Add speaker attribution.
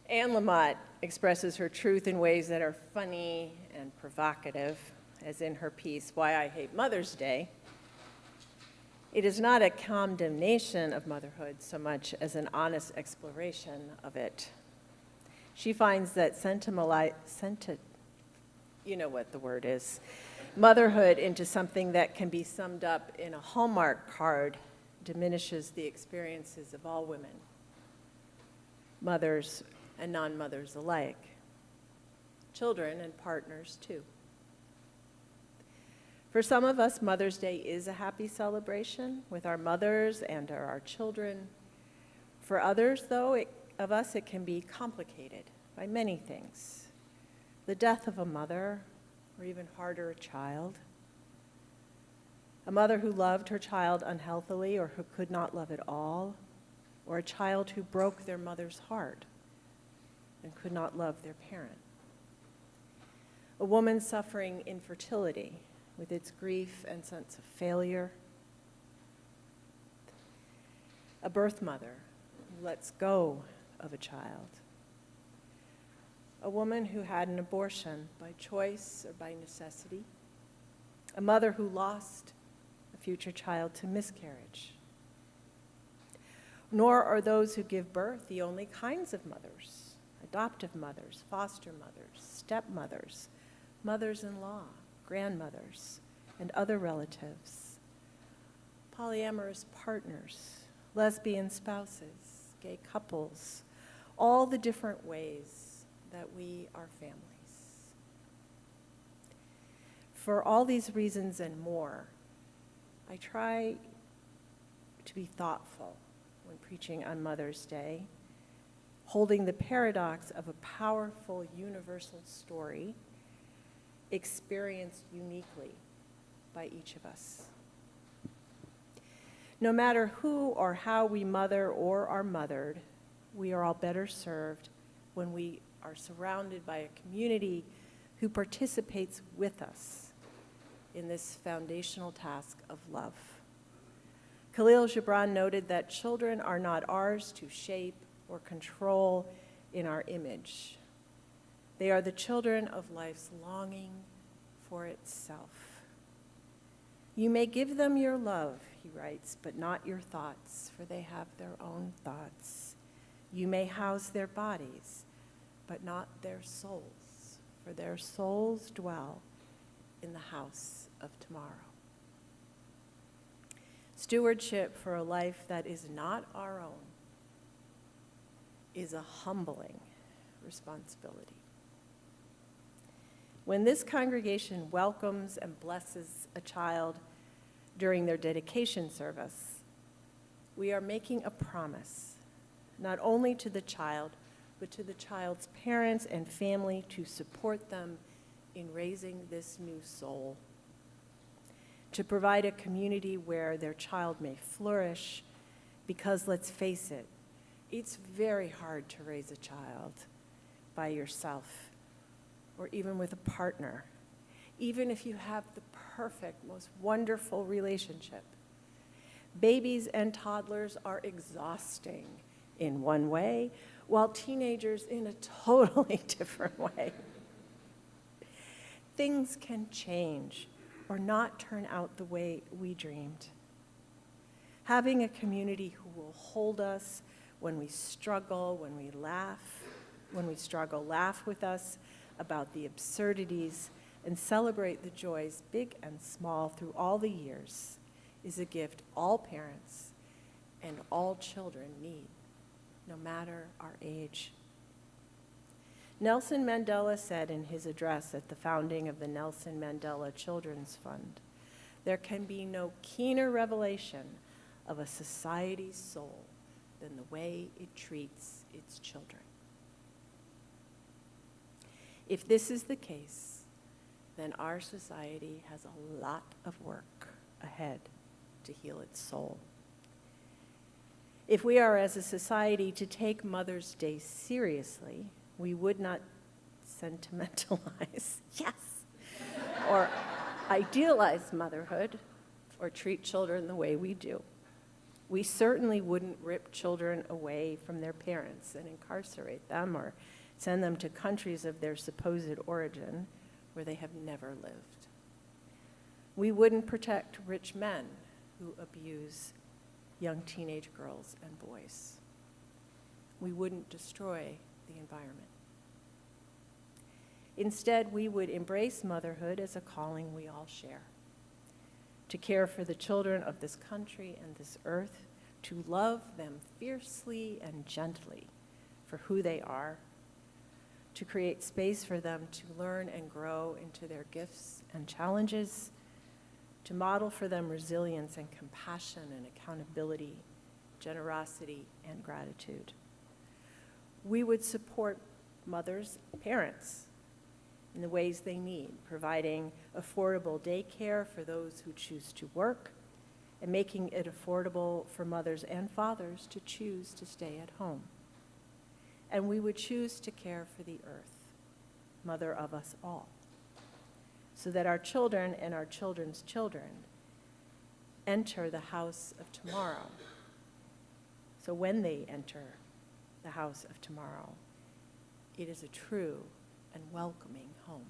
Speaker 1: Anne Lamott expresses her truth in ways that are funny and provocative, as in her piece, Why I Hate Mother's Day. It is not a condemnation of motherhood so much as an honest exploration of it. She finds that you know what the word is, motherhood into something that can be summed up in a Hallmark card diminishes the experiences of all women, mothers and non-mothers alike, children and partners too. For some of us, Mother's Day is a happy celebration with our mothers and our children. For others, though, of us, it can be complicated by many things. The death of a mother, or even harder, a child. A mother who loved her child unhealthily or who could not love at all, or a child who broke their mother's heart and could not love their parent. A woman suffering infertility with its grief and sense of failure. A birth mother who lets go of a child. A woman who had an abortion by choice or by necessity. A mother who lost a future child to miscarriage. Nor are those who give birth the only kinds of mothers. Adoptive mothers, foster mothers, stepmothers, mothers-in-law, grandmothers, and other relatives. Polyamorous partners, lesbian spouses, gay couples, all the different ways that we are families. For all these reasons and more, I try to be thoughtful when preaching on Mother's Day, holding the paradox of a powerful universal story experienced uniquely by each of us. No matter who or how we mother or are mothered, we are all better served when we are surrounded by a community who participates with us in this foundational task of love. Khalil Gibran noted that children are not ours to shape or control in our image. They are the children of life's longing for itself. You may give them your love, he writes, but not your thoughts, for they have their own thoughts. You may house their bodies, but not their souls, for their souls dwell in the house of tomorrow. Stewardship for a life that is not our own is a humbling responsibility. When this congregation welcomes and blesses a child during their dedication service, we are making a promise, not only to the child, but to the child's parents and family to support them in raising this new soul, to provide a community where their child may flourish, because let's face it, it's very hard to raise a child by yourself or even with a partner, even if you have the perfect, most wonderful relationship. Babies and toddlers are exhausting in one way, while teenagers in a totally different way. Things can change or not turn out the way we dreamed. Having a community who will hold us when we struggle, when we struggle, laugh with us about the absurdities, and celebrate the joys, big and small, through all the years, is a gift all parents and all children need, no matter our age. Nelson Mandela said in his address at the founding of the Nelson Mandela Children's Fund, "There can be no keener revelation of a society's soul than the way it treats its children." If this is the case, then our society has a lot of work ahead to heal its soul. If we are, as a society, to take Mother's Day seriously, we would not sentimentalize, yes, or idealize motherhood, or treat children the way we do. We certainly wouldn't rip children away from their parents and incarcerate them or send them to countries of their supposed origin where they have never lived. We wouldn't protect rich men who abuse young teenage girls and boys. We wouldn't destroy the environment. Instead, we would embrace motherhood as a calling we all share, to care for the children of this country and this earth, to love them fiercely and gently for who they are, to create space for them to learn and grow into their gifts and challenges, to model for them resilience and compassion and accountability, generosity and gratitude. We would support mothers, parents, in the ways they need, providing affordable daycare for those who choose to work, and making it affordable for mothers and fathers to choose to stay at home. And we would choose to care for the earth, mother of us all, so that our children and our children's children enter the house of tomorrow. So when they enter the house of tomorrow, it is a true and welcoming home.